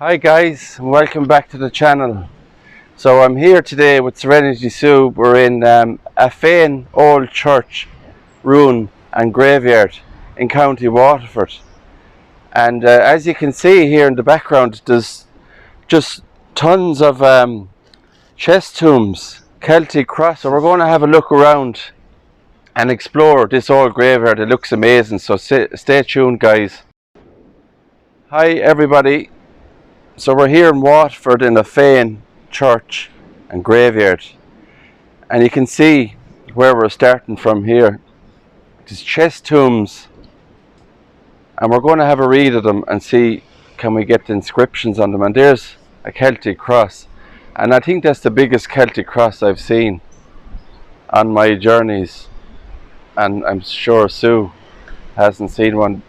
Hi guys, welcome back to the channel. So I'm here today with Serenity Sue. We're in Affane Old Church, Ruin and Graveyard in County Waterford. And as you can see here in the background, there's just tons of chest tombs, Celtic cross. So we're going to have a look around and explore this old graveyard. It looks amazing, so stay tuned guys. Hi everybody. So we're here in Waterford in the Feyen church and graveyard, and you can see where we're starting from here. There's chest tombs, and we're going to have a read of them and see can we get the inscriptions on them. And there's a Celtic cross, and I think that's the biggest Celtic cross I've seen on my journeys, and I'm sure Sue hasn't seen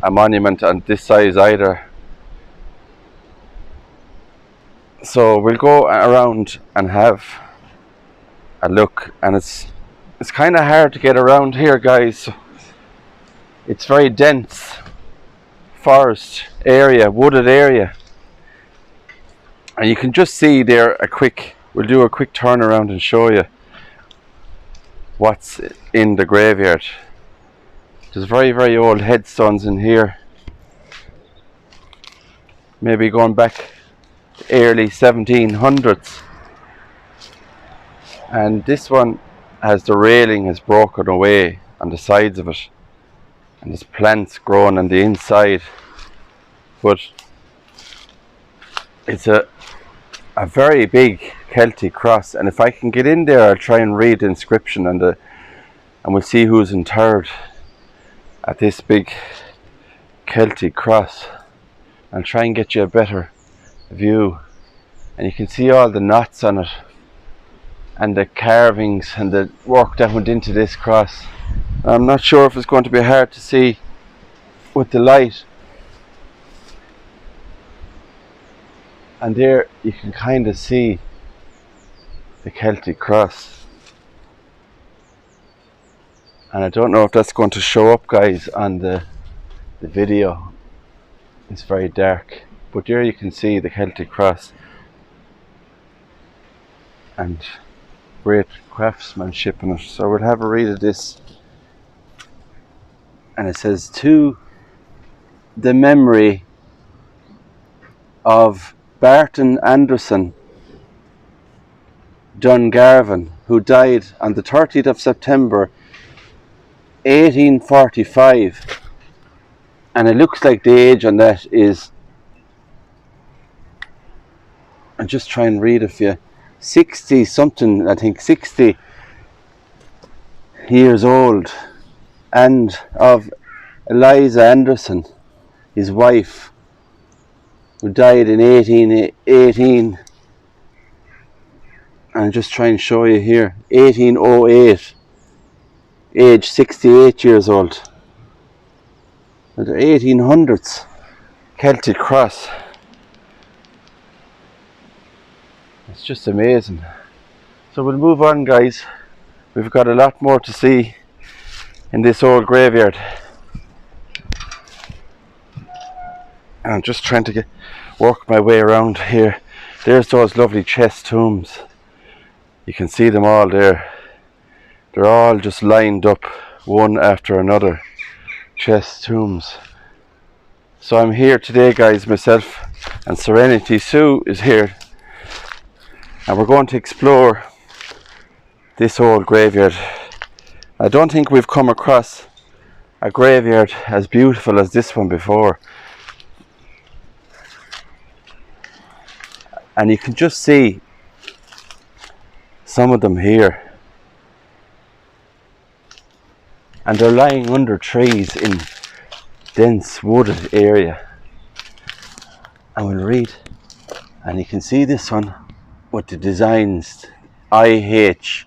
a monument on this size either. So we'll go around and have a look, and it's kind of hard to get around here guys. It's very dense forest area, wooded area, and you can just see there we'll do a quick turn around and show you what's in the graveyard. There's very old headstones in here, maybe going back early 1700s, and this one has the railing is broken away on the sides of it, and there's plants growing on the inside, but it's a very big Celtic cross. And if I can get in there, I'll try and read the inscription and we'll see who's interred at this big Celtic cross. I'll try and get you a better view, and you can see all the knots on it and the carvings and the work that went into this cross. I'm not sure if it's going to be hard to see with the light. And there you can kind of see the Celtic cross, and I don't know if that's going to show up guys on the video. It's very dark, but there you can see the Celtic cross and great craftsmanship in it. So we'll have a read of this, and it says, to the memory of Barton Anderson Dungarvan, who died on the 30th of September 1845, and it looks like the age on that is, I'll just try and read it for you, 60 something, I think 60 years old, and of Eliza Anderson, his wife, who died in 1818. And I'll just try and show you here, 1808, age 68 years old. The 1800s Celtic cross. It's just amazing. So we'll move on guys. We've got a lot more to see in this old graveyard. I'm just trying to work my way around here. There's those lovely chest tombs. You can see them all there. They're all just lined up one after another, chest tombs. So I'm here today guys, myself and Serenity Sue is here, and we're going to explore this old graveyard. I don't think we've come across a graveyard as beautiful as this one before, and you can just see some of them here, and they're lying under trees in dense wooded area. And we'll read, and you can see this one with the designs IHS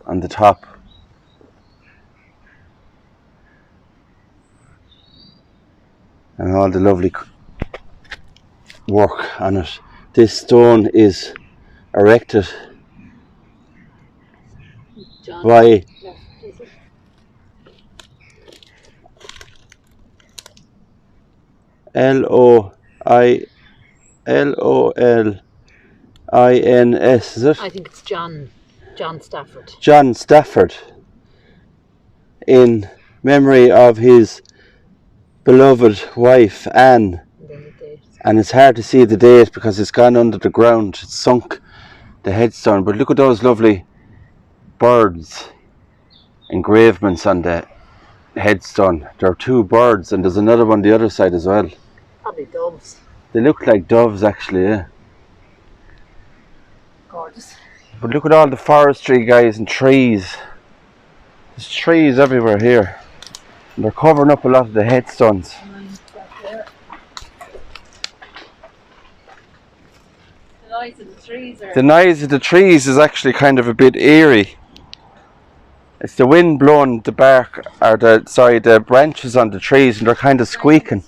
on the top, and all the lovely work on it. This stone is erected by L-O-I-L-O-L-I-N-S, is it? I think it's John Stafford. John Stafford, in memory of his beloved wife Anne. And it's hard to see the date because it's gone under the ground. It's sunk the headstone. But look at those lovely birds engravements on the headstone. There are 2 birds, and there's another one the other side as well. Probably doves. They look like doves, actually, yeah. Gorgeous. But look at all the forestry, guys, and trees. There's trees everywhere here. And they're covering up a lot of the headstones. The noise of the trees is actually kind of a bit eerie. It's the wind blowing the bark, or the branches on the trees, and they're kind of squeaking.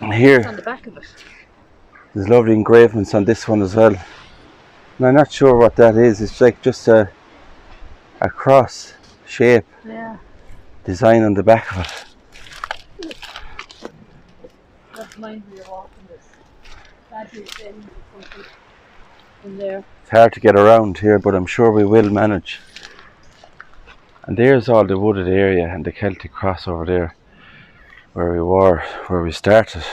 And here, on the back of it, there's lovely engravements on this one as well. And I'm not sure what that is. It's like just a cross shape design on the back of it. That reminds me of walking this. In there. It's hard to get around here, but I'm sure we will manage. And there's all the wooded area and the Celtic cross over there where we started.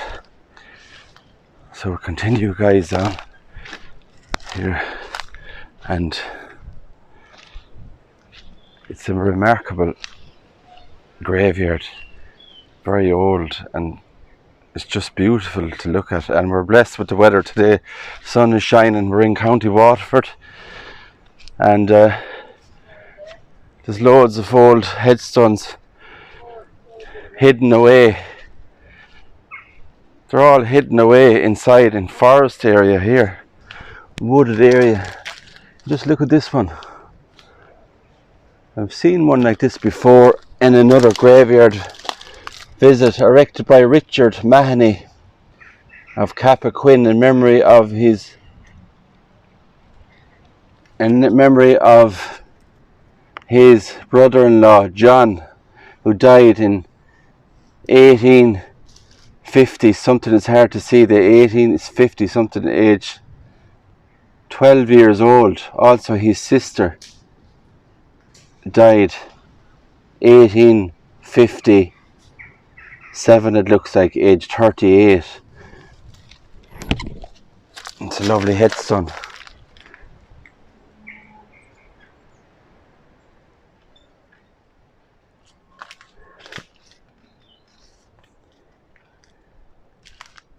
So we'll continue, guys, down here, and it's a remarkable graveyard, very old, and it's just beautiful to look at. And we're blessed with the weather today. Sun is shining. We're in County Waterford, and there's loads of old headstones hidden away. They're all hidden away inside in forest area here, wooded area. Just look at this one. I've seen one like this before in another graveyard visit, erected by Richard Mahoney of Cappoquin in memory of his brother-in-law John, who died in 1850 something. It's hard to see, the 1850 something age, 12 years old. Also his sister died 1857, it looks like, age 38. It's a lovely headstone.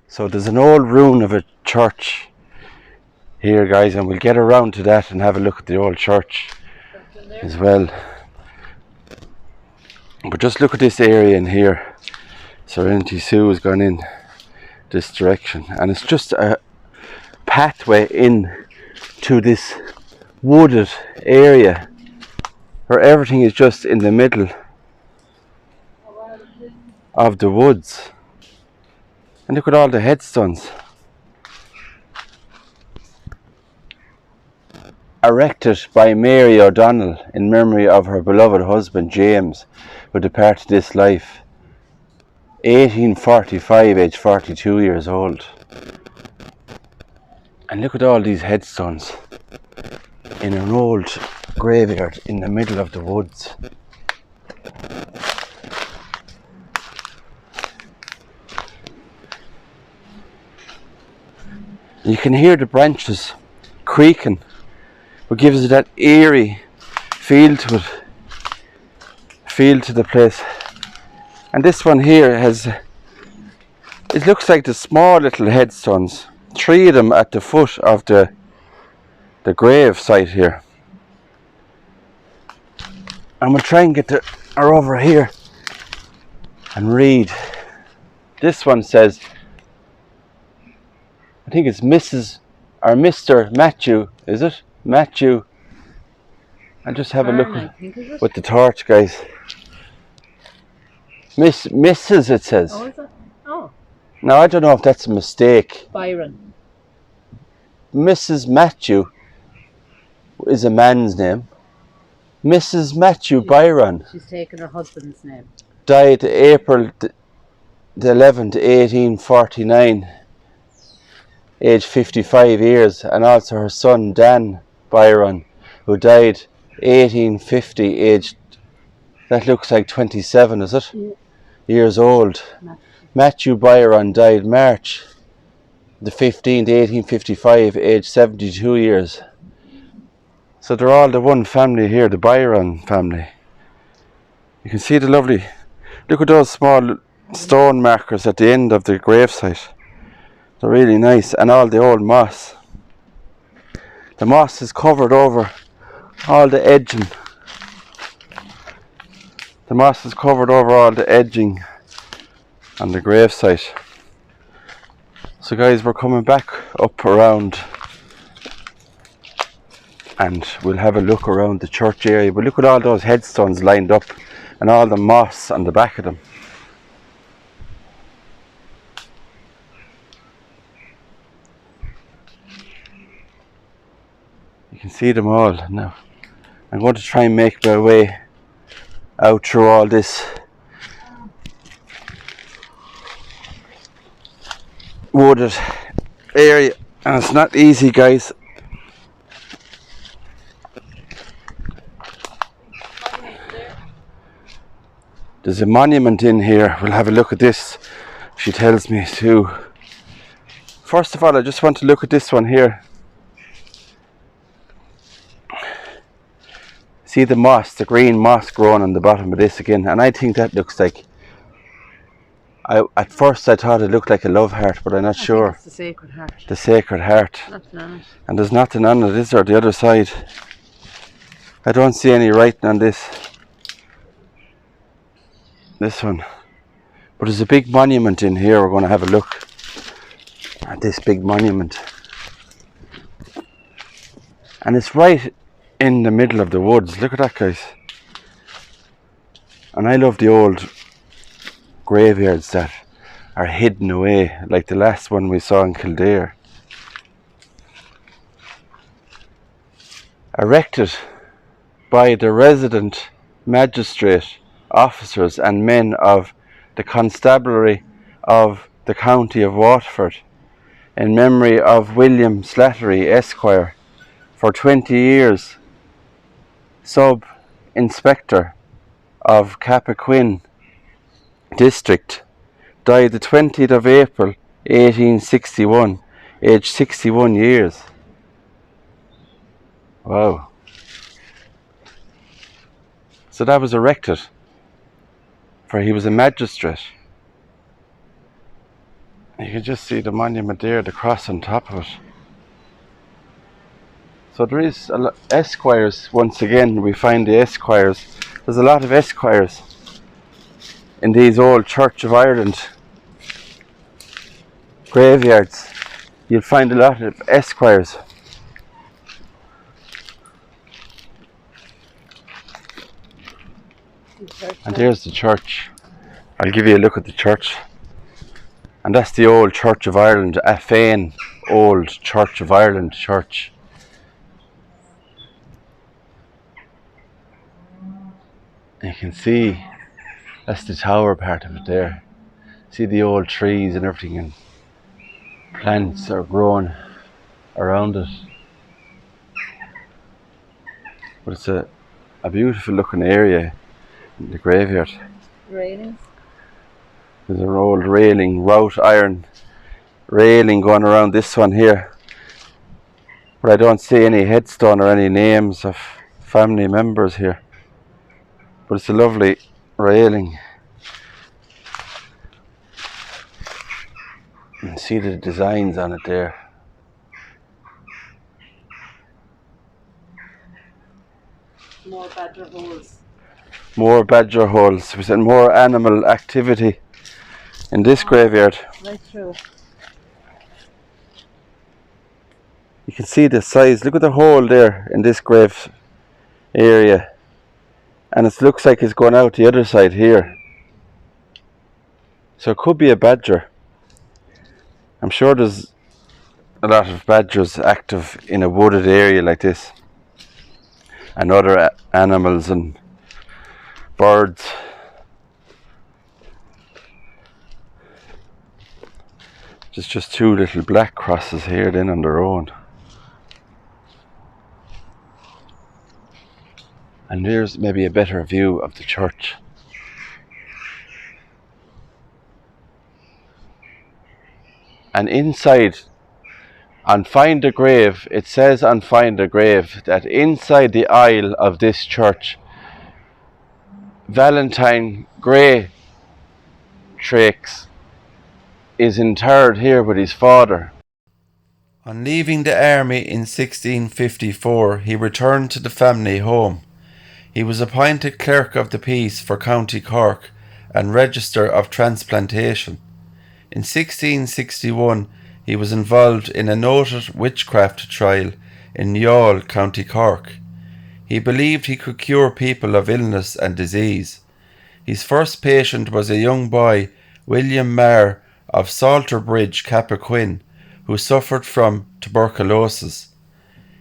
So there's an old ruin of a church here, guys, and we'll get around to that and have a look at the old church as well. But just look at this area in here. Serenity Sue has gone in this direction, and it's just a pathway in to this wooded area where everything is just in the middle of the woods. And look at all the headstones. Erected by Mary O'Donnell in memory of her beloved husband James, who departed this life 1845, age 42 years old. And look at all these headstones in an old graveyard in the middle of the woods. You can hear the branches creaking, what gives it that eerie feel to it, to the place. And this one here it looks like the small little headstones, 3 of them at the foot of the grave site here. And we'll try and get her over here and read. This one says, I think it's Mrs. or Mr. Matthew, is it? Matthew. I'll just have a look with the torch, guys. Mrs. it says. Oh, is it? Oh. Now, I don't know if that's a mistake. Byron. Mrs. Matthew is a man's name. Mrs. Matthew Byron. She's taken her husband's name. Died April the 11th, 1849, age 55 years, and also her son Dan Byron, who died 1850, aged, that looks like 27, is it? Yeah. Years old. Matthew Byron died March the 15th, 1855, aged 72 years. So they're all the one family here, the Byron family. You can see the lovely, look at those small stone markers at the end of the gravesite. They're really nice, and all the old moss. The moss is covered over all the edging. The moss is covered over all the edging on the gravesite. So guys, we're coming back up around and we'll have a look around the church area. But look at all those headstones lined up and all the moss on the back of them. You can see them all now. I'm going to try and make my way out through all this wooded area, and it's not easy, guys. There's a monument in here. We'll have a look at this. She tells me to. First of all, I just want to look at this one here. See the moss, the green moss growing on the bottom of this again, and I think that looks like, at first I thought it looked like a love heart, but I'm not sure. It's the Sacred Heart. The Sacred Heart. Nothing on it. And there's nothing on it, is there? The other side. I don't see any writing on this. This one. But there's a big monument in here. We're going to have a look at this big monument. And it's right in the middle of the woods. Look at that, guys. And I love the old graveyards that are hidden away, like the last one we saw in Kildare. Erected by the resident magistrate, officers and men of the constabulary of the county of Waterford in memory of William Slattery, Esquire, for 20 years sub-inspector of Cappoquin district, died the 20th of April 1861, aged 61 years. Wow. So that was erected, for he was a magistrate. You can just see the monument there, the cross on top of it. So there is a lot esquires. Once again, we find the esquires. There's a lot of esquires in these old Church of Ireland graveyards. You'll find a lot of esquires. And there's the church. I'll give you a look at the church. And that's the old Church of Ireland, Affane, old Church of Ireland church. You can see that's the tower part of it there. See the old trees and everything, and plants are growing around it. But it's a beautiful looking area in the graveyard. Railings. There's an old railing, wrought iron railing going around this one here. But I don't see any headstone or any names of family members here. But it's a lovely railing. You can see the designs on it there. More badger holes. More badger holes. We said more animal activity in this graveyard. Right through. You can see the size. Look at the hole there in this grave area. And it looks like it's going out the other side here. So it could be a badger. I'm sure there's a lot of badgers active in a wooded area like this. And other animals and birds. There's just two little black crosses here then on their own. And here's maybe a better view of the church. And inside, on Find a Grave, it says on Find a Grave that inside the aisle of this church, Valentine Greatrix is interred here with his father. On leaving the army in 1654, he returned to the family home. He was appointed Clerk of the Peace for County Cork and Register of Transplantation. In 1661, he was involved in a noted witchcraft trial in Youghal, County Cork. He believed he could cure people of illness and disease. His first patient was a young boy, William Marr of Salterbridge, Cappoquin, who suffered from tuberculosis.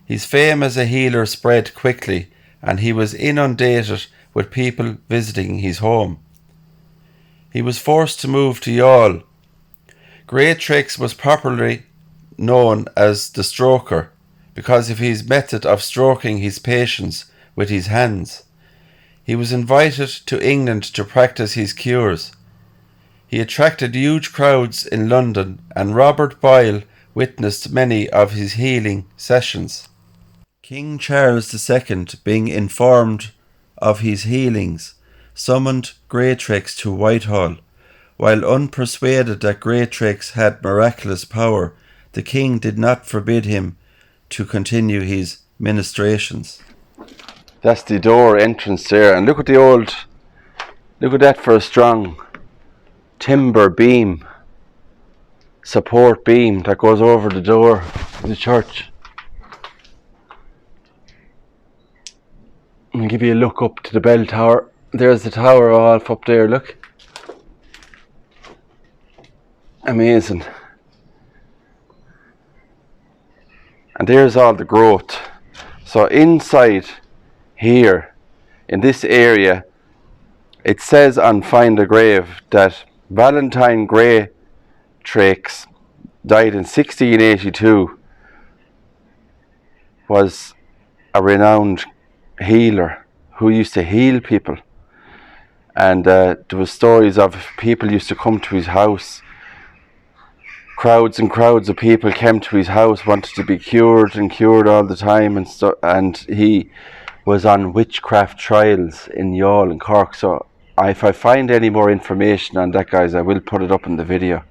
His fame as a healer spread quickly, and he was inundated with people visiting his home. He was forced to move to Youghal. Greatrix was popularly known as the stroker because of his method of stroking his patients with his hands. He was invited to England to practice his cures. He attracted huge crowds in London, and Robert Boyle witnessed many of his healing sessions. King Charles II, being informed of his healings, summoned Greatrix to Whitehall. While unpersuaded that Greatrix had miraculous power, the king did not forbid him to continue his ministrations. That's the door entrance there, and look at that for a strong timber beam, support beam that goes over the door of the church. I'll give you a look up to the bell tower. There's the tower off up there, look. Amazing. And there's all the growth. So inside here, in this area, it says on Find a Grave that Valentine Greatrix died in 1682, was a renowned healer who used to heal people. And there was stories of people used to come to his house. Crowds and crowds of people came to his house, wanted to be cured and cured all the time, and he was on witchcraft trials in Youghal and Cork. So if I find any more information on that, guys, I will put it up in the video.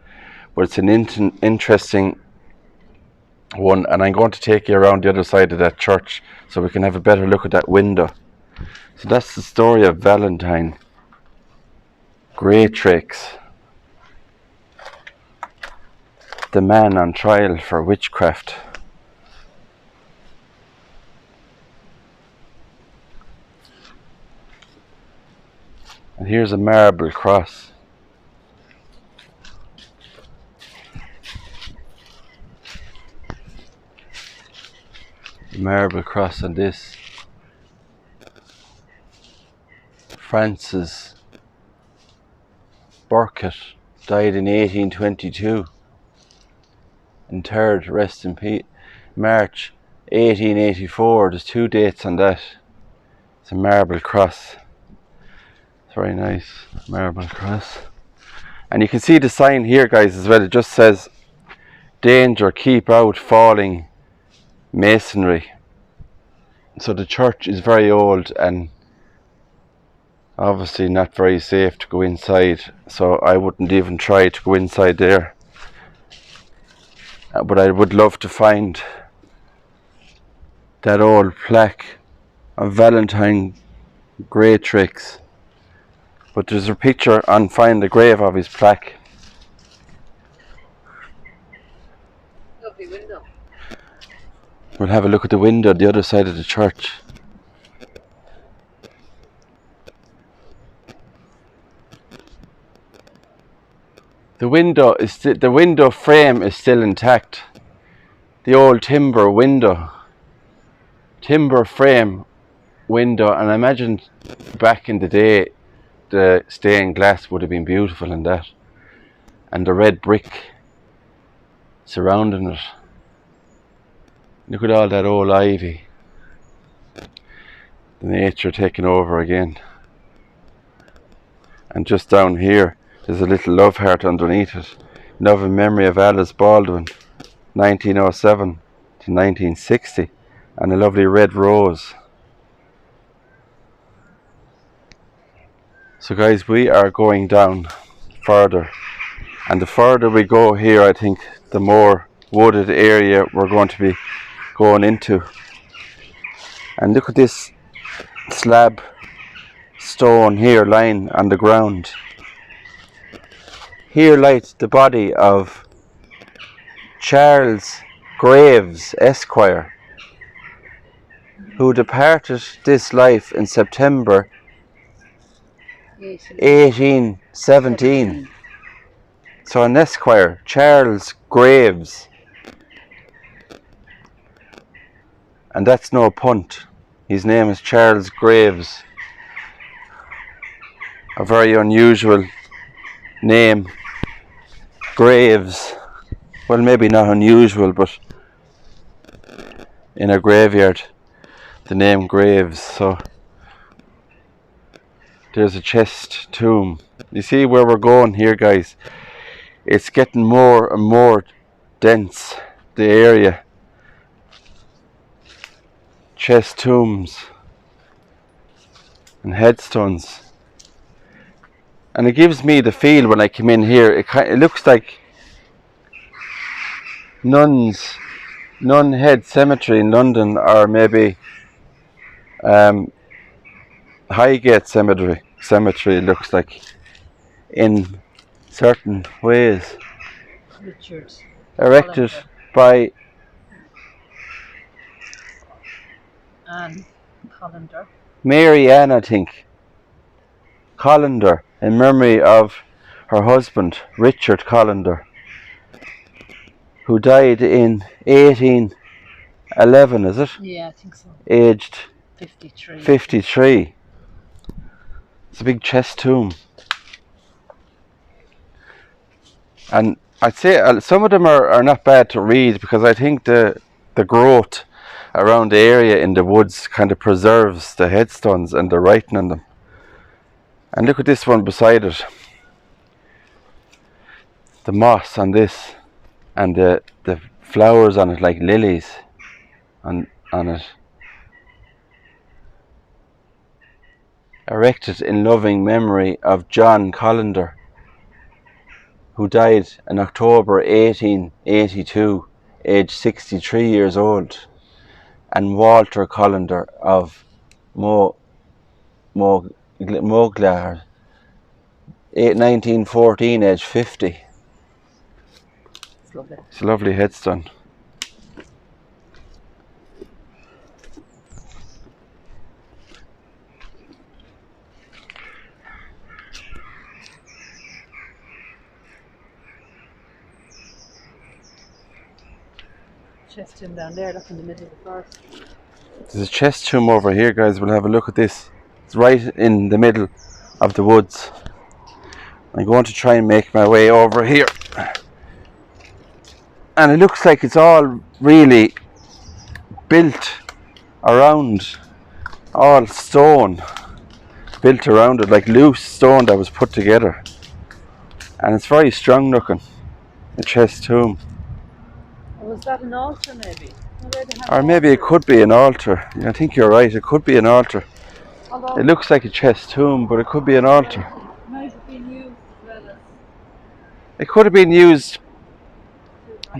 But it's an interesting one, and I'm going to take you around the other side of that church so we can have a better look at that window. So that's the story of Valentine Greatrix, the man on trial for witchcraft. And here's a marble cross. Marble cross on this. Francis Burkett died in 1822. Interred, rest in peace, March 1884. There's two dates on that. It's a marble cross. It's very nice, marble cross. And you can see the sign here, guys, as well. It just says, danger, keep out falling masonry. So the church is very old and obviously not very safe to go inside. So I wouldn't even try to go inside there. But I would love to find that old plaque of Valentine Greatrix. But there's a picture on Find a Grave of his plaque. Lovely window. We'll have a look at the window at the other side of the church. The window frame is still intact. The old timber frame window, and I imagine back in the day the stained glass would have been beautiful in that, and the red brick surrounding it. Look at all that old ivy. The nature taking over again. And just down here, there's a little love heart underneath it. Love in memory of Alice Baldwin, 1907 to 1960. And a lovely red rose. So guys, we are going down further. And the further we go here, I think the more wooded area we're going to be going into. And look at this slab stone here lying on the ground. Here lies the body of Charles Graves, Esquire, who departed this life in September 1817. So an Esquire, Charles Graves. And that's no punt. His name is Charles Graves. A very unusual name. Graves. Well, maybe not unusual, but in a graveyard, the name Graves. So there's a chest tomb. You see where we're going here, guys? It's getting more and more dense, the area. Chest tombs and headstones. And it gives me the feel when I come in here, it looks like Nun Head Cemetery in London, or maybe Highgate Cemetery looks like in certain ways. Richard. Erected by Anne Colander. Mary Ann, I think. Colander, in memory of her husband, Richard Colander, who died in 1811, is it? Yeah, I think so. Aged 53. 53. It's a big chest tomb. And I'd say some of them are not bad to read, because I think the growth around the area in the woods kind of preserves the headstones and the writing on them. And look at this one beside it. The moss on this, and the flowers on it like lilies on it. Erected in loving memory of John Colander, who died in October 1882, aged 63 years old, and Walter Colander of Musgrave, 1914, aged 50. It's lovely. It's a lovely headstone. Chest tomb down there, look in the middle of the forest. There's a chest tomb over here, guys. We'll have a look at this. It's right in the middle of the woods. I'm going to try and make my way over here. And it looks like it's all really built around, all stone, built around it, like loose stone that was put together. And it's very strong looking, a chest tomb. Was that an altar maybe? Or maybe it could be an altar. I think you're right, it could be an altar. Although It looks like a chest tomb, but it could be an altar. it might have been used as well as It could have been used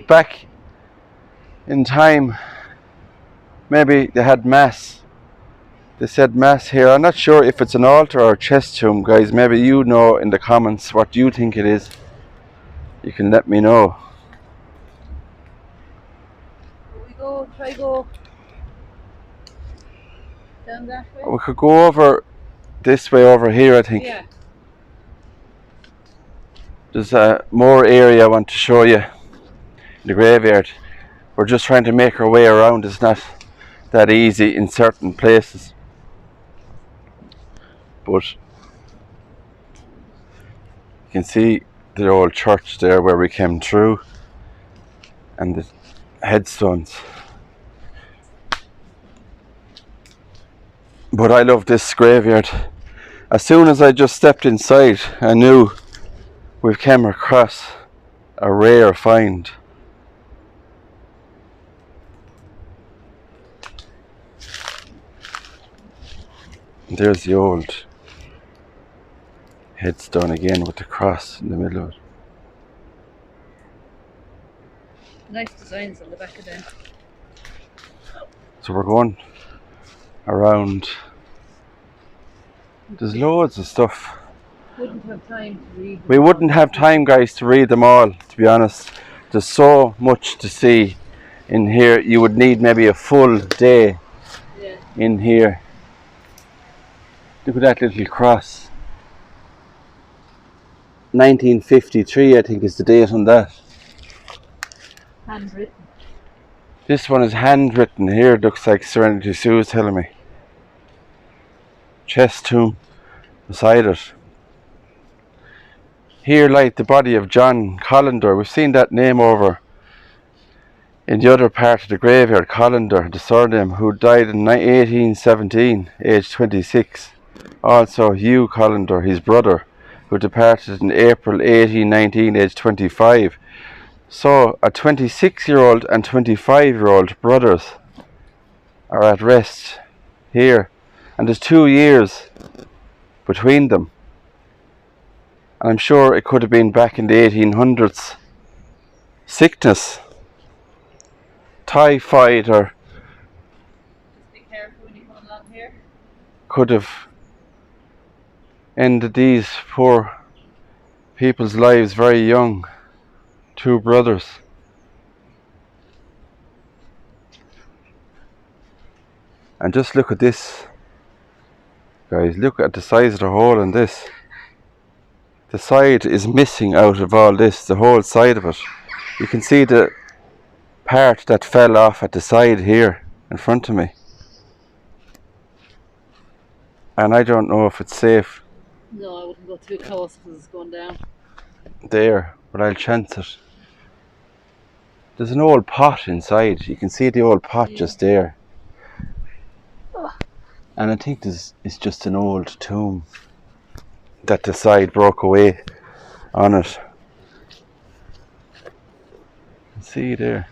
back in time. Maybe they had mass. They said mass here. I'm not sure if it's an altar or a chest tomb, guys. Maybe you know in the comments what you think it is. You can let me know. try go down that way? We could go over this way over here, I think. Yeah. There's more area I want to show you. The graveyard. We're just trying to make our way around. It's not that easy in certain places. But you can see the old church there where we came through. and the headstones. But I love this graveyard. As soon as I just stepped inside, I knew we've come across a rare find. There's the old headstone again with the cross in the middle of it. Nice designs on the back of them. So we're going around. There's loads of stuff. Wouldn't have time to read them. We wouldn't have time, guys, to read them all, to be honest. There's so much to see in here. You would need maybe a full day in here. Look at that little cross. 1953, I think, is the date on that. Handwritten. This one is handwritten here. It looks like Serenity Sue is telling me. Chest tomb beside it. Here lies the body of John Collender. We've seen that name over in the other part of the graveyard. Collender, the surname, who died in 1817, aged 26. Also Hugh Collender, his brother, who departed in April 1819, aged 25. So a 26-year-old and 25-year-old brothers are at rest here, and there's 2 years between them. And I'm sure it could have been back in the 1800s. Sickness, typhoid, or Just be careful when you come along here. could have ended these poor people's lives very young. 2 brothers. And just look at this, guys. Look at the size of the hole in this. The side is missing out of all this, the whole side of it. You can see the part that fell off at the side here in front of me. And I don't know if it's safe No, I wouldn't go too close because it's going down. there, but I'll chance it. There's an old pot inside. You can see the old pot just there. And I think this is just an old tomb that the side broke away on it. See there.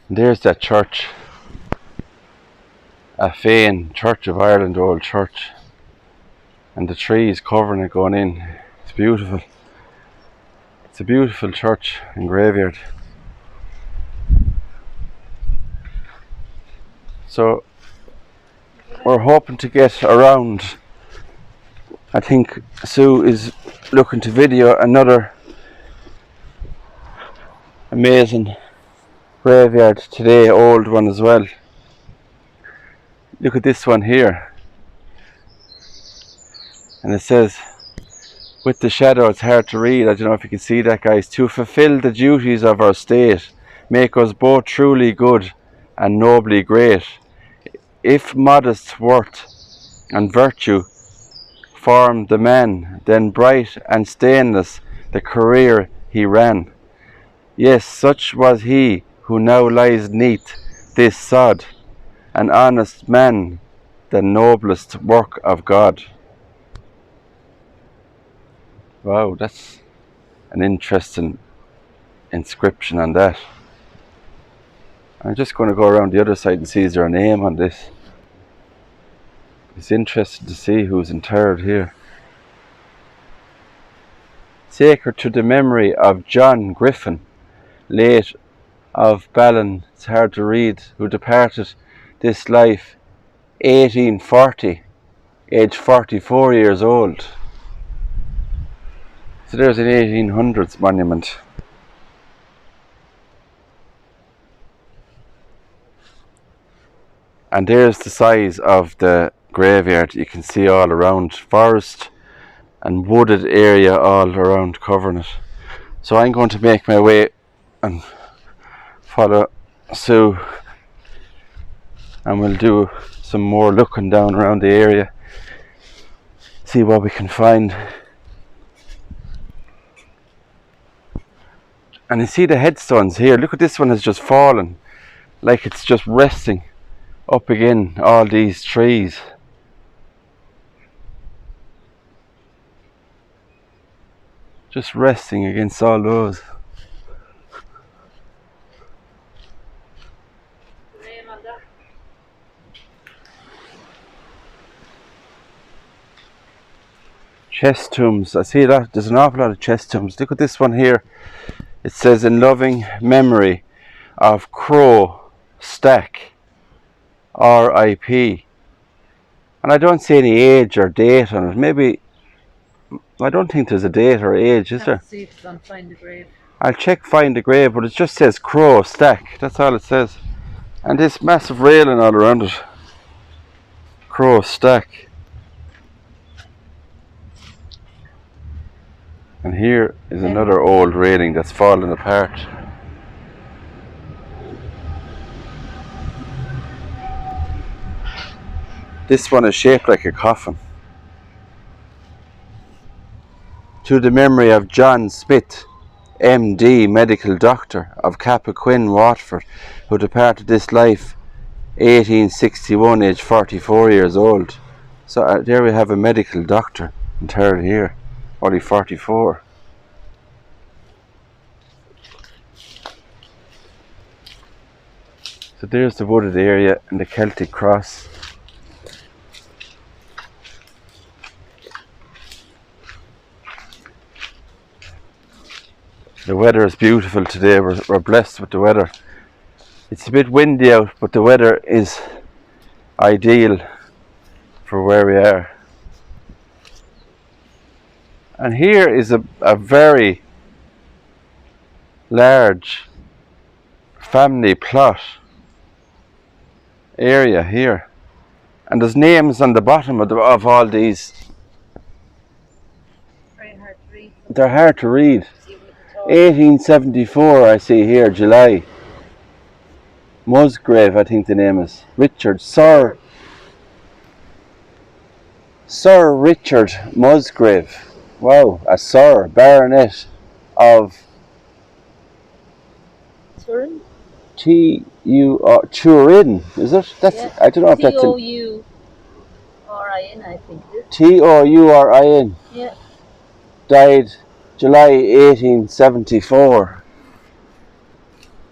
And there's that church. Affane, Church of Ireland, old church. And the trees covering it going in. It's beautiful. It's a beautiful church and graveyard. So we're hoping to get around. I think Sue is looking to video another amazing graveyard today, old one as well. Look at this one here. And it says, with the shadow, it's hard to read. I don't know if you can see that, guys. To fulfill the duties of our state, make us both truly good and nobly great. If modest worth and virtue form the man, then bright and stainless the career he ran. Yes, such was he who now lies neath this sod, an honest man, the noblest work of God. Wow, that's an interesting inscription on that. I'm just going to go around the other side and see is there a name on this. It's interesting to see who's interred here. Sacred to the memory of John Griffin, late of Ballin, it's hard to read, who departed this life 1840, aged 44 years old. So there's an 1800s monument. And there's the size of the graveyard. You can see all around, forest and wooded area all around covering it. So I'm going to make my way and follow Sue, and we'll do some more looking down around the area. see what we can find. And you see the headstones here. Look at this one has just fallen, like it's just resting up again all these trees. Just resting against all those. Name on that. Chest tombs. I see that there's an awful lot of chest tombs. Look at this one here. It says, in loving memory of Crow Stack, R.I.P. And I don't see any age or date on it. Maybe, I don't think there's a date or age, is there? See if it's on Find the Grave. I'll check Find the Grave, but it just says Crow Stack. That's all it says. And this massive railing all around it. Crow Stack. And here is another old railing that's fallen apart. This one is shaped like a coffin. To the memory of John Smith, MD, medical doctor of Cappoquin, Watford, who departed this life 1861, aged 44 years old. So there we have a medical doctor interred here, only 44. So there's the wooded area and the Celtic cross. The weather is beautiful today. We're blessed with the weather. It's a bit windy out, but the weather is ideal for where we are. And here is a very large family plot area here. And there's names on the bottom of all these. Very hard to read. They're hard to read. 1874, I see here, July. Musgrave, I think the name is. Sir Richard Musgrave. Wow, a Sir Baronet of Turin? Turin, is it? That's, Yeah. I don't know if that's Tourin, I think it is. Tourin. Yeah. Died July 1874.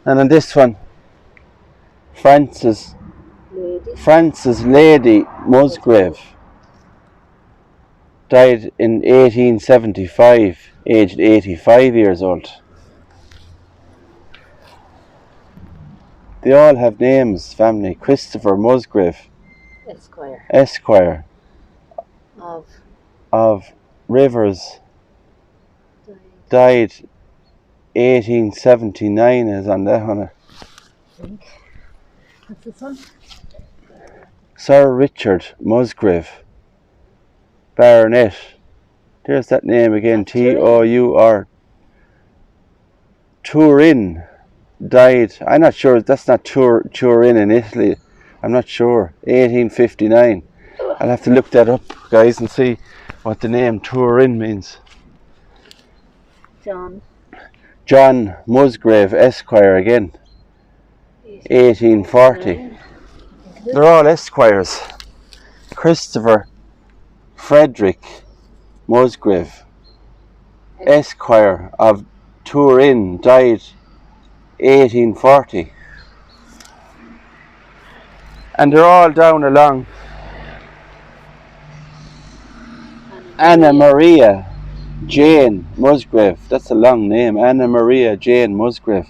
And on this one, Frances Lady Musgrave, died in 1875, aged 85 years old. They all have names, family. Christopher Musgrave, Esquire of Rivers, died 1879 is on that one. What's this one? Sir Richard Musgrave, Baronet. There's that name again, T-O-U-R. Turin, died, I'm not sure, that's not Turin in Italy, I'm not sure, 1859. I'll have to look that up, guys, and see what the name Turin means. John Musgrave, Esquire again, 1840. They're all Esquires. Christopher Frederick Musgrave, Esquire of Turin, died 1840. And they're all down along. Anna Maria Jane Musgrave, that's a long name. Anna Maria Jane Musgrave,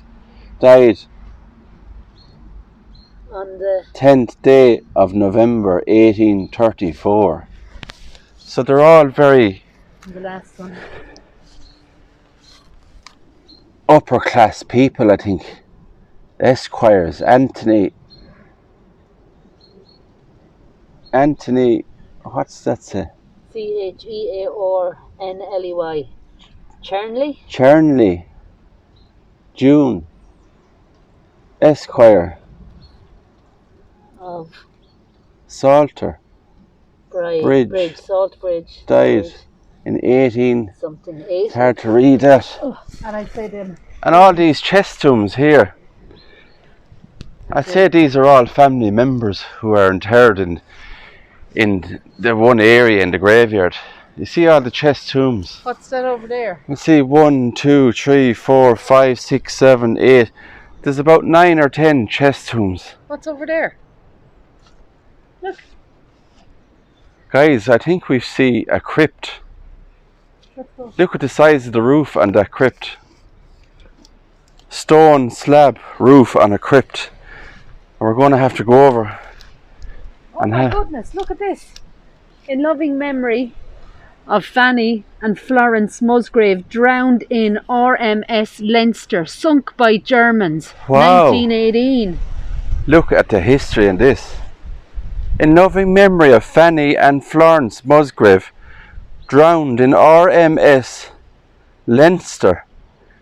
died on the 10th day of November 1834. So they're all very The last one. upper class people, I think. Esquires. Anthony, what's that say? Cheornley. Chernley, June, Esquire Of Salter, Bridge. Salt bridge. Died in 18. Something 80. It's hard to read that. Oh, and I'd say them. And all these chest tombs here. I'd say these are all family members who are interred in the one area in the graveyard. You see all the chest tombs. What's that over there? Let's see, 1, 2, 3, 4, 5, 6, 7, 8. There's about 9 or 10 chest tombs. What's over there? Look. Guys, I think we see a crypt. Let's go. Look at the size of the roof on that crypt. Stone slab roof on a crypt. And we're going to have to go over. Oh my goodness, look at this. In loving memory of Fanny and Florence Musgrave, drowned in RMS Leinster, sunk by Germans. Wow. 1918. Look at the history in this. In loving memory of Fanny and Florence Musgrave, drowned in RMS Leinster,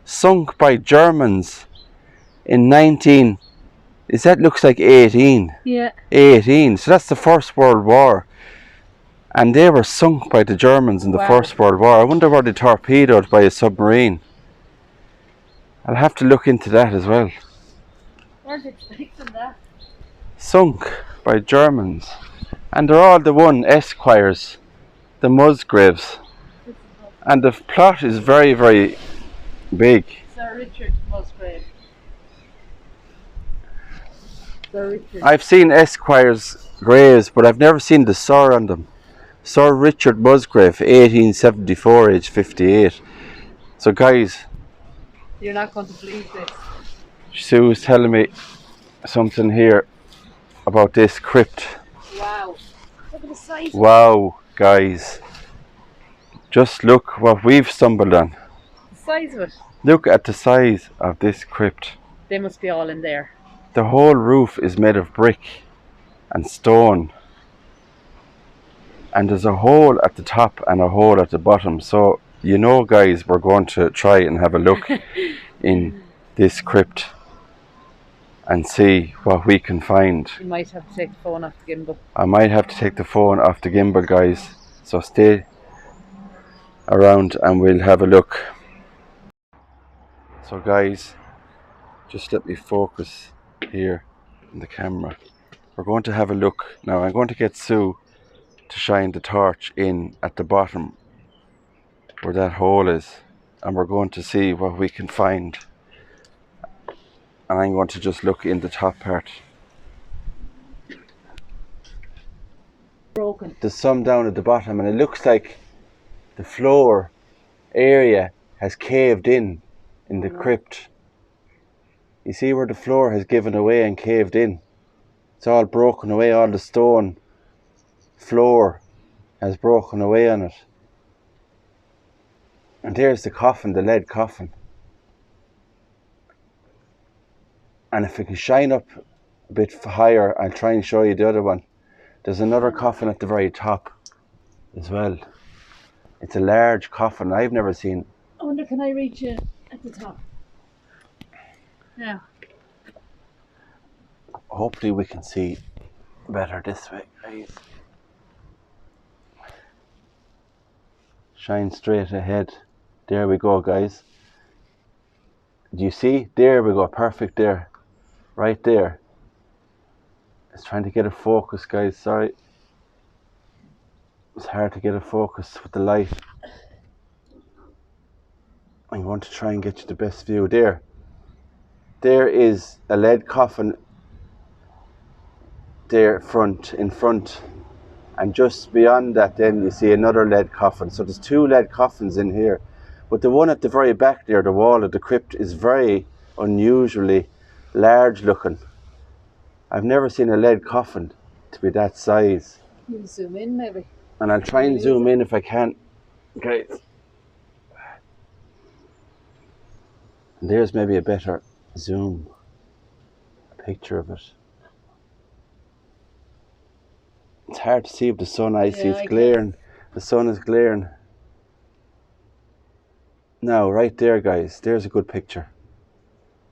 sunk by Germans in 19. Is that looks like 18? Yeah. 18. So that's the First World War. And they were sunk by the Germans in the First World War. I wonder were they torpedoed by a submarine. I'll have to look into that as well. Weren't expecting that. Sunk by Germans. And they're all the one Esquires, the Musgraves. And the plot is very, very big. Sir Richard Musgrave. Sir Richard. I've seen Esquires' graves, but I've never seen the Sir on them. Sir Richard Musgrave, 1874, age 58. So guys, You're not going to believe this. Sue was telling me something here about this crypt. Wow. Look at the size. Wow, guys. Just look what we've stumbled on. The size of it. Look at the size of this crypt. They must be all in there. The whole roof is made of brick and stone. And there's a hole at the top and a hole at the bottom. So, you know, guys, we're going to try and have a look in this crypt and see what we can find. You might have to take the phone off the gimbal. I might have to take the phone off the gimbal, guys. So stay around and we'll have a look. So guys, just let me focus here in the camera. We're going to have a look. Now I'm going to get Sue to shine the torch in at the bottom where that hole is, and we're going to see what we can find. And I'm going to just look in the top part. Broken. There's some down at the bottom, and it looks like the floor area has caved in the crypt. You see where the floor has given away and caved in? It's all broken away, all the stone floor has broken away on it. And there's the coffin, the lead coffin. And if we can shine up a bit higher, I'll try and show you the other one. There's another coffin at the very top as well. It's a large coffin I've never seen. I wonder, can I reach it at the top? Yeah. Hopefully we can see better this way, guys. Shine straight ahead. There we go, guys. Do you see? There we go, perfect there. Right there. It's trying to get a focus, guys, sorry. It's hard to get a focus with the light. I'm going to try and get you the best view. There. There is a lead coffin there in front. And just beyond that then you see another lead coffin. So there's two lead coffins in here. But the one at the very back there, the wall of the crypt, is very unusually large looking. I've never seen a lead coffin to be that size. You can zoom in maybe. And I'll try and zoom in if I can. Okay. And there's maybe a better zoom. A picture of it. It's hard to see with the sun. I see it's glaring. The sun is glaring. Now, right there, guys, there's a good picture.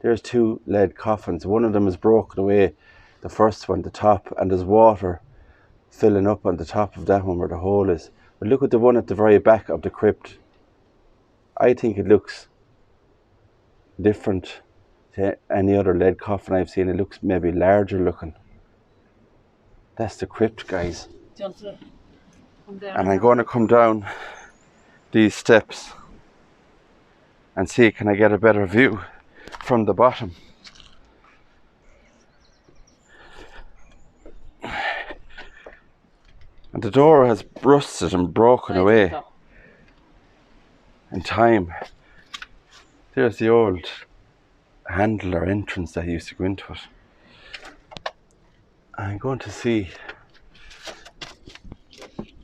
There's two lead coffins. One of them is broken away, the first one, the top, and there's water filling up on the top of that one where the hole is. But look at the one at the very back of the crypt. I think it looks different to any other lead coffin I've seen. It looks maybe larger looking. That's the crypt, guys. Do you want to come down? And I'm going to come down these steps and see, can I get a better view from the bottom. And the door has rusted and broken away in time. There's the old handle or entrance that used to go into it. I'm going to see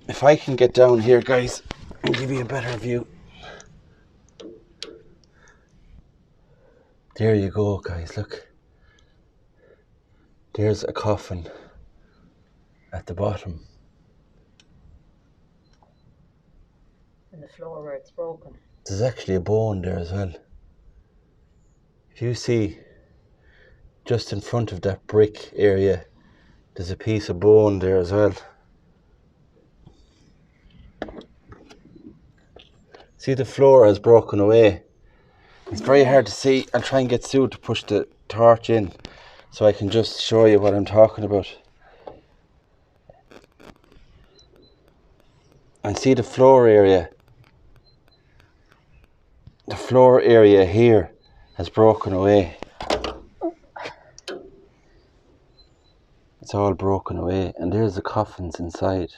if I can get down here, guys, and give you a better view. There you go, guys, look. There's a coffin at the bottom. And the floor where it's broken. There's actually a bone there as well. If you see, just in front of that brick area, there's a piece of bone there as well. See, the floor has broken away. It's very hard to see. I'll try and get Sue to push the torch in so I can just show you what I'm talking about. And see the floor area. The floor area here has broken away. It's all broken away, and there's the coffins inside.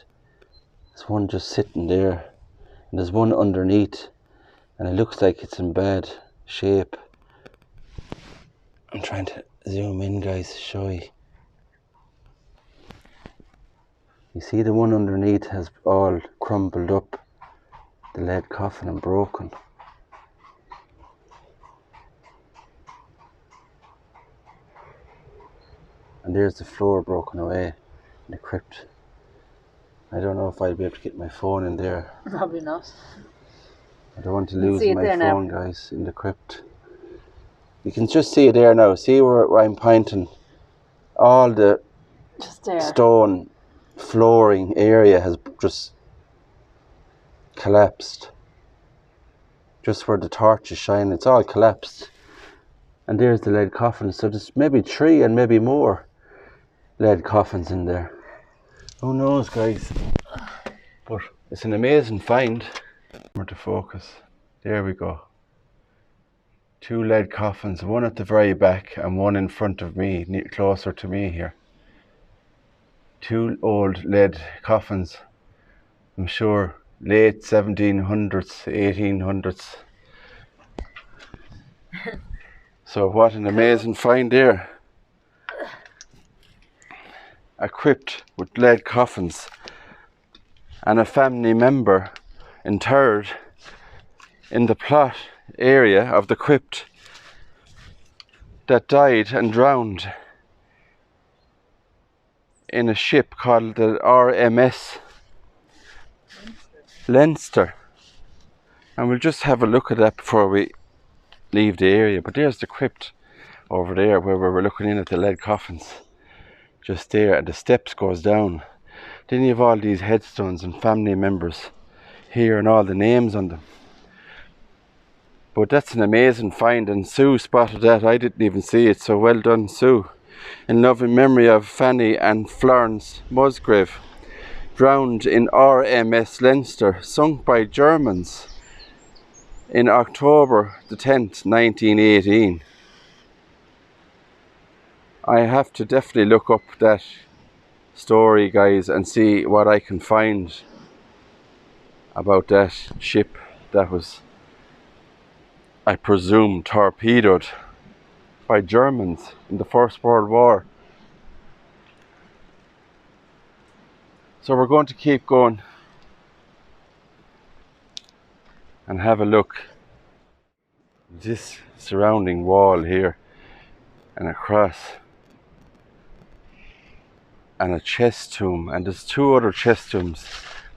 There's one just sitting there, and there's one underneath, and it looks like it's in bad shape. I'm trying to zoom in, guys, to show you. You see the one underneath has all crumpled up, the lead coffin, and broken. And there's the floor broken away in the crypt. I don't know if I'll be able to get my phone in there. Probably not. I don't want to lose my phone, now, guys, in the crypt. You can just see it there now. See where I'm pointing? All the stone flooring area has just collapsed. Just where the torch is shining, it's all collapsed. And there's the lead coffin. So there's maybe 3 and maybe more lead coffins in there. Who knows, guys? But it's an amazing find. Where to focus. There we go. 2 lead coffins, one at the very back and one in front of me, closer to me here. 2 old lead coffins. I'm sure late 1700s, 1800s. So what an amazing find there. A crypt with lead coffins and a family member interred in the plot area of the crypt that died and drowned in a ship called the RMS Leinster. And we'll just have a look at that before we leave the area. But there's the crypt over there where we were looking in at the lead coffins. Just there, and the steps goes down. Then you have all these headstones and family members here and all the names on them. But that's an amazing find, and Sue spotted that. I didn't even see it, so well done, Sue. In loving memory of Fanny and Florence Musgrave, drowned in RMS Leinster, sunk by Germans in October the 10th, 1918. I have to definitely look up that story, guys, and see what I can find about that ship that was, I presume, torpedoed by Germans in the First World War. So we're going to keep going and have a look at this surrounding wall here and across, and a chest tomb, and there's 2 other chest tombs.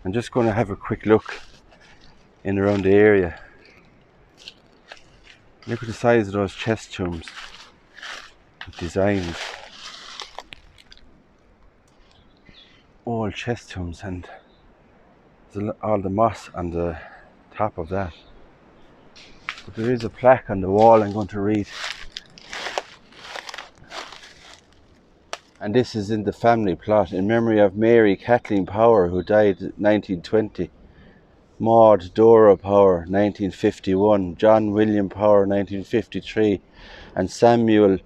I'm just going to have a quick look in around the area. Look at the size of those chest tombs, designed. old chest tombs, and there's all the moss on the top of that. But there is a plaque on the wall I'm going to read. And this is in the family plot, in memory of Mary Kathleen Power, who died in 1920. Maud Dora Power, 1951. John William Power, 1953. And Samuel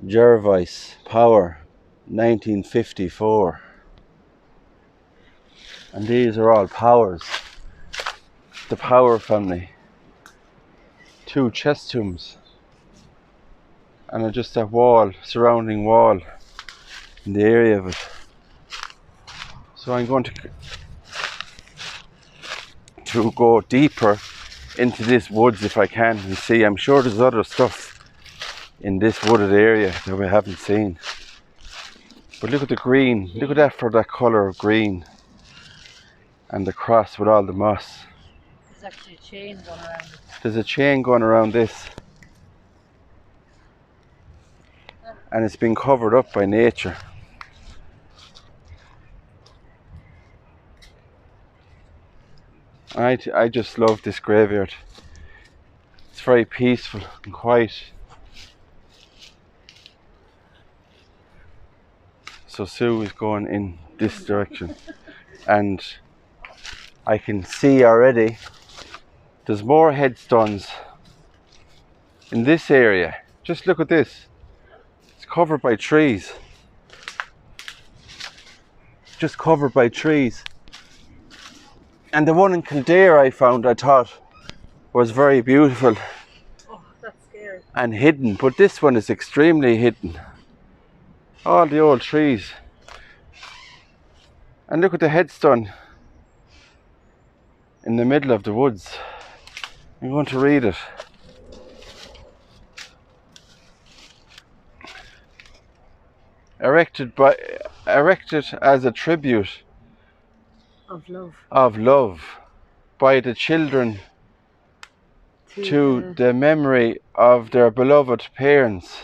Jervis Power, 1954. And these are all Powers. The Power family. 2 chest tombs. And just that wall, surrounding wall in the area of it. So I'm going to go deeper into this woods if I can and see. I'm sure there's other stuff in this wooded area that we haven't seen. But look at the green, look at that for that colour of green. And the cross with all the moss. There's actually a chain going around it. There's a chain going around this. And it's been covered up by nature. I just love this graveyard. It's very peaceful and quiet. So Sue is going in this direction. And I can see already there's more headstones in this area. Just look at this. It's covered by trees. Just covered by trees. And the one in Kildare I found, I thought, was very beautiful. Oh, that's scary. And hidden, but this one is extremely hidden. All the old trees. And look at the headstone in the middle of the woods. I'm going to read it. Erected as a tribute of love by the children to the memory of their beloved parents,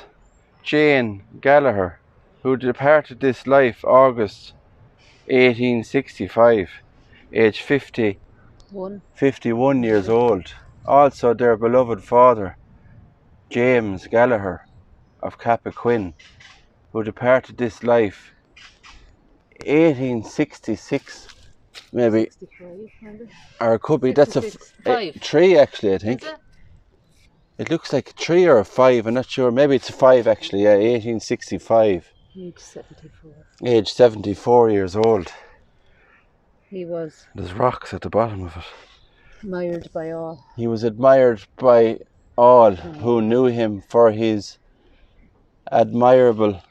Jane Gallagher, who departed this life August 1865, age 51 years old. Also their beloved father, James Gallagher of Cappoquin, who departed this life 1866, maybe, or it could be, that's a 3 actually, I think. It looks like a 3 or a 5, I'm not sure, maybe it's a 5 actually, yeah, 1865. Age 74 years old. He was. There's rocks at the bottom of it. Admired by all. He was admired by all who knew him for his admirable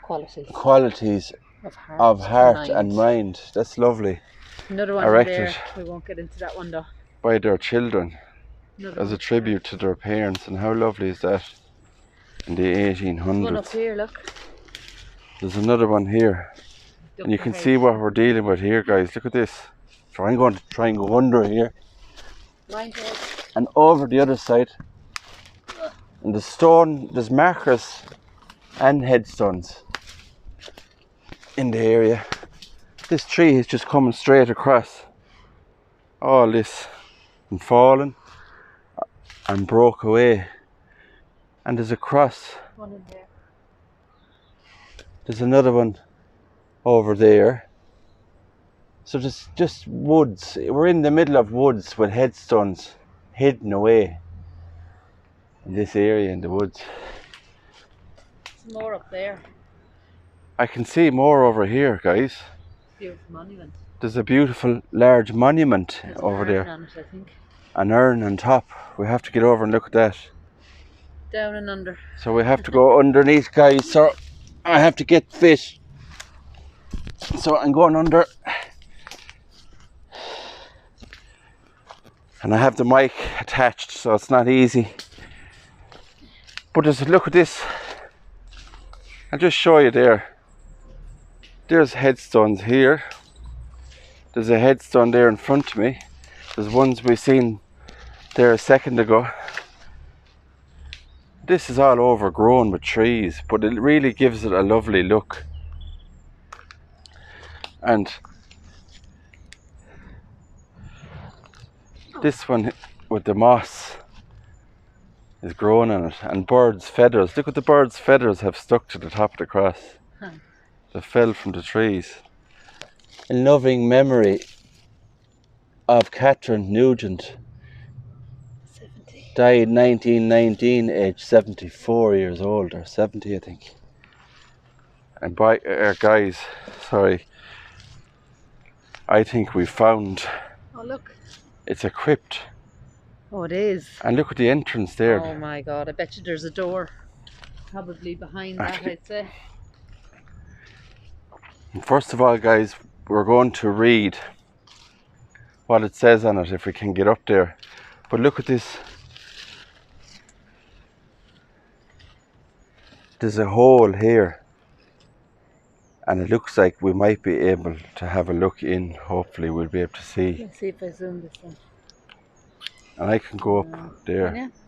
qualities of heart and mind. That's lovely. Another one Erected there. We won't get into that one though. by their children Another as a one. tribute to their parents. And how lovely is that in the 1800s? One up here, look. There's another one here. And you can see what we're dealing with here, guys. Look at this. So I'm going to try and go under here. And over the other side. And the stone, there's markers and headstones in the area. This tree is just coming straight across all this and fallen and broke away. And there's a cross. One in there. There's another one over there. So there's just woods. We're in the middle of woods with headstones hidden away in this area in the woods. There's more up there. I can see more over here, guys. Beautiful monument. There's a beautiful large monument There's over an urn there. on it, I think. An urn on top. We have to get over and look at that. Down and under. So we have to go underneath, guys. So I have to get fit. So I'm going under. And I have the mic attached, so it's not easy. But just look at this. I'll just show you there. There's headstones here. There's a headstone there in front of me. There's ones we seen there a second ago. This is all overgrown with trees, but it really gives it a lovely look. And this one with the moss is growing on it, and birds' feathers. Look what the birds' feathers have stuck to the top of the cross. They fell from the trees. In loving memory of Catherine Nugent, 70. died 1919, aged 74 years old, or 70 I think. And by guys, sorry, I think we found, Oh look. it's a crypt. Oh, it is. And look at the entrance there. Oh my god, I bet you there's a door probably behind that, I'd say. First of all, guys, we're going to read what it says on it if we can get up there. But look at this. There's a hole here, and it looks like we might be able to have a look in. Hopefully we'll be able to see. Let's see if I zoom this in. And I can go up there. Yeah, it's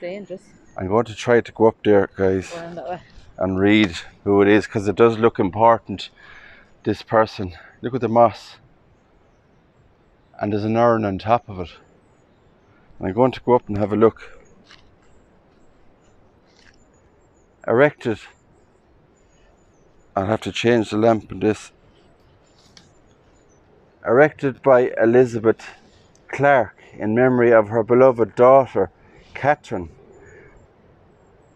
dangerous. I'm going to try to go up there, guys, Go around that way. and read who it is, because it does look important, this person. Look at the moss. And there's an urn on top of it. And I'm going to go up and have a look. Erected. I'll have to change the lamp in this. Erected by Elizabeth Clark in memory of her beloved daughter, Catherine,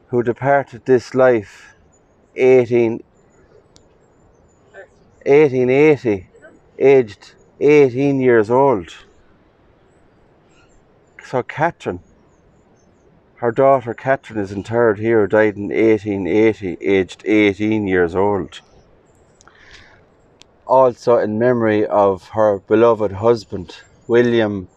who departed this life 1880, aged 18 years old. So Catherine, her daughter Catherine, is interred here, died in 1880, aged 18 years old. Also in memory of her beloved husband, William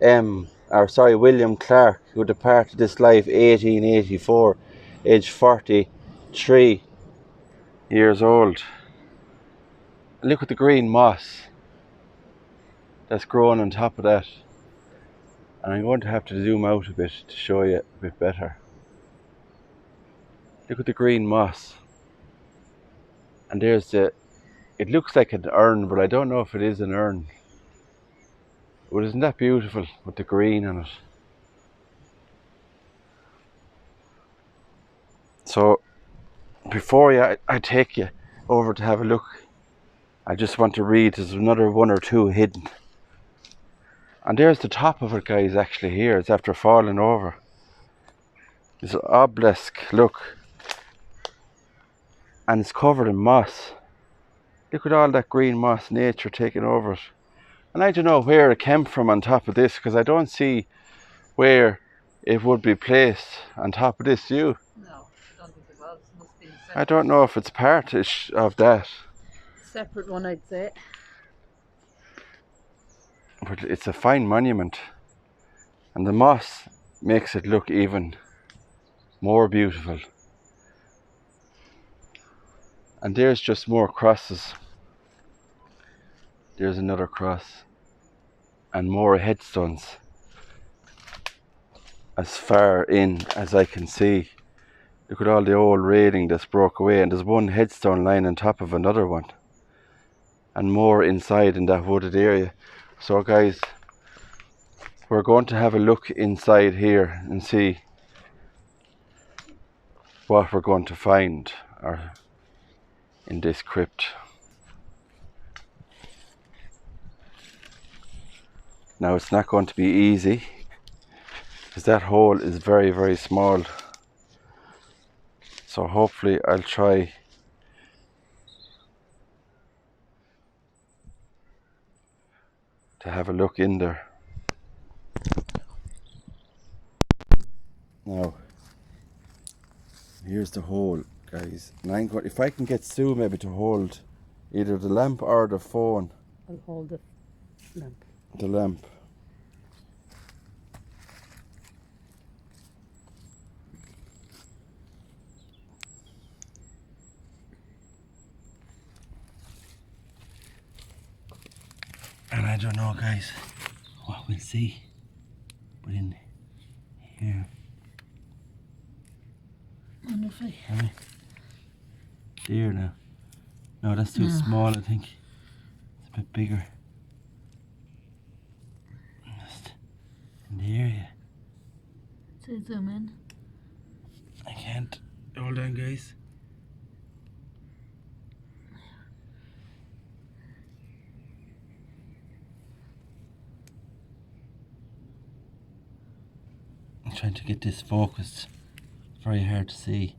Clark, who departed this life 1884, aged 43 years old. Look at the green moss that's growing on top of that. And I'm going to have to zoom out a bit to show you a bit better. Look at the green moss. And there's it looks like an urn, but I don't know if it is an urn. But isn't that beautiful with the green on it? So before I take you over to have a look, I just want to read. There's another one or two hidden. And there's the top of it, guys, actually here. It's after falling over. It's an obelisk, look. And it's covered in moss. Look at all that green moss, nature taking over it. And I don't know where it came from on top of this, because I don't see where it would be placed on top of this. You? No, I don't think it was. It must be separate. I don't know if it's part of that. Separate one, I'd say. But it's a fine monument. And the moss makes it look even more beautiful. And there's just more crosses. There's another cross. And more headstones. As far in as I can see. Look at all the old railing that's broke away. And there's one headstone lying on top of another one. And more inside in that wooded area. So guys, we're going to have a look inside here and see what we're going to find in this crypt. Now it's not going to be easy, because that hole is very, very small. So hopefully I'll try to have a look in there. Now, here's the hole, guys. And if I can get Sue maybe to hold either the lamp or the phone. I'll hold the lamp. The lamp. And I don't know, guys, what we'll see, but in here. There now. No, that's too small, I think. a bit bigger. Just in the area. So zoom in. I can't. Hold on, guys. I'm trying to get this focused. It's very hard to see.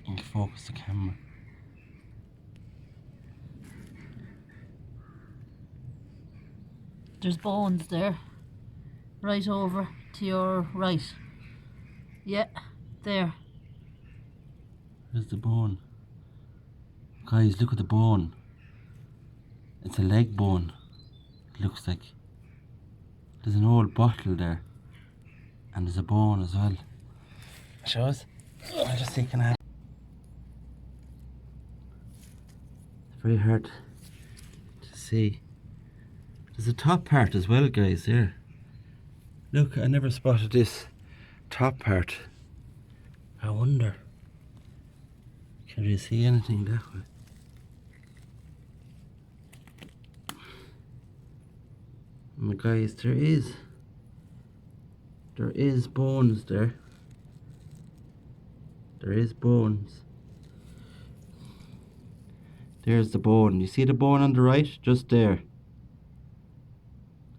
You can focus the camera. There's bones there. Right over to your right. Yeah, there. There's the bone. Guys, look at the bone. It's a leg bone. It looks like. There's an old bottle there. And there's a bone as well. Show us. I just think I have. It's very hard to see. There's a top part as well, guys, there. Look, I never spotted this top part. I wonder. Can you see anything that way? And guys, there is bones there. There is bones. There's the bone. You see the bone on the right? Just there.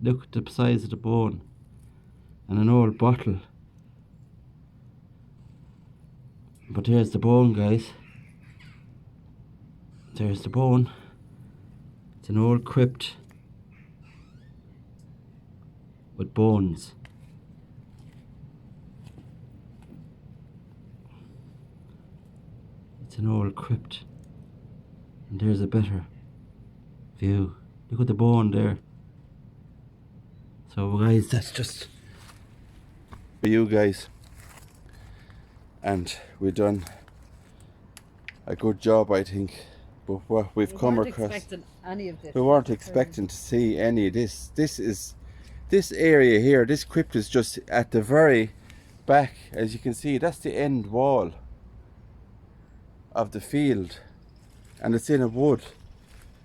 Look at the size of the bone. And an old bottle. But there's the bone, guys. There's the bone. It's an old crypt with bones. It's an old crypt. And there's a better view. Look at the bone there. So guys, that's just for you guys. And we've done a good job, I think. But what we've come across, any of this. we weren't expecting to see any of this. This area here, this crypt is just at the very back. As you can see, that's the end wall of the field, and it's in a wood.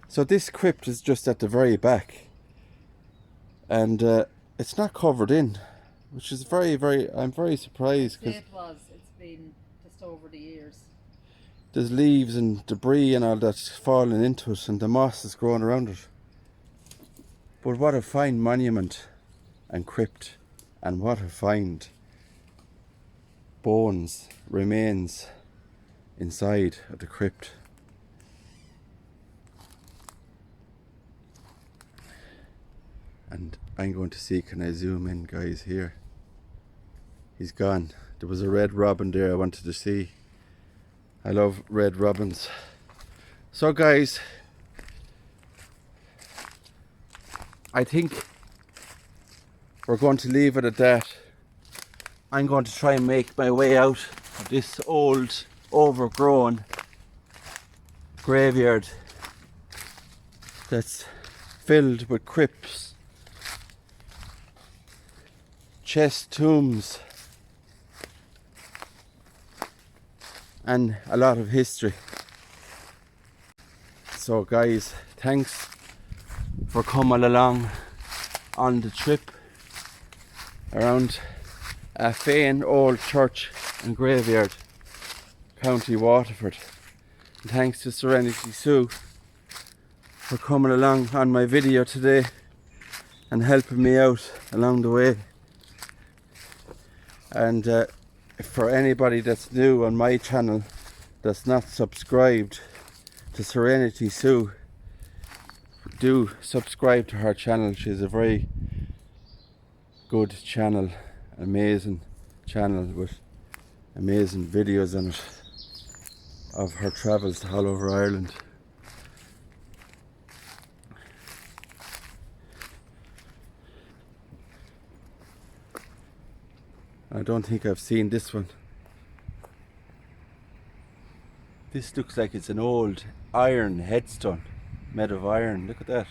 So this crypt is just at the very back, and it's not covered in, which is I'm very surprised, because it's been just over the years. There's leaves and debris and all that's falling into it, and the moss is growing around it. But what a fine monument and crypt, and what a find. Bones, remains inside of the crypt. And I'm going to see, can I zoom in, guys, here? He's gone. There was a red robin there I wanted to see. I love red robins. So guys, I think we're going to leave it at that. I'm going to try and make my way out of this old, overgrown graveyard that's filled with crypts, chest tombs, and a lot of history. So guys, thanks for coming along on the trip around Affane Old Church and Graveyard, County Waterford. And thanks to Serenity Sue for coming along on my video today and helping me out along the way. And for anybody that's new on my channel that's not subscribed to Serenity Sue, do subscribe to her channel. She's a very good channel, amazing channel with amazing videos on it of her travels all over Ireland. I don't think I've seen this one. This looks like it's an old iron headstone, made of iron. Look at that.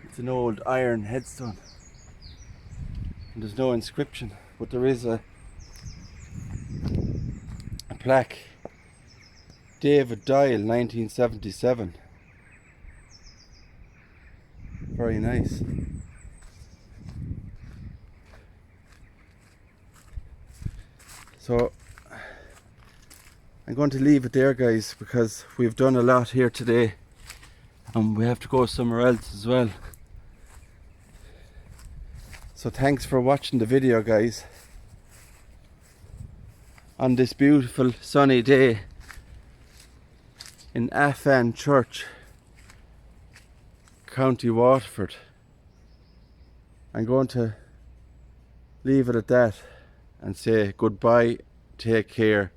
It's an old iron headstone. And there's no inscription, but there is a plaque. David Dial, 1977. Very nice. So I'm going to leave it there, guys, because we've done a lot here today and we have to go somewhere else as well. So thanks for watching the video, guys, on this beautiful sunny day in Affane Church, County Waterford. I'm going to leave it at that and say goodbye, take care,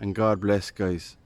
and God bless, guys.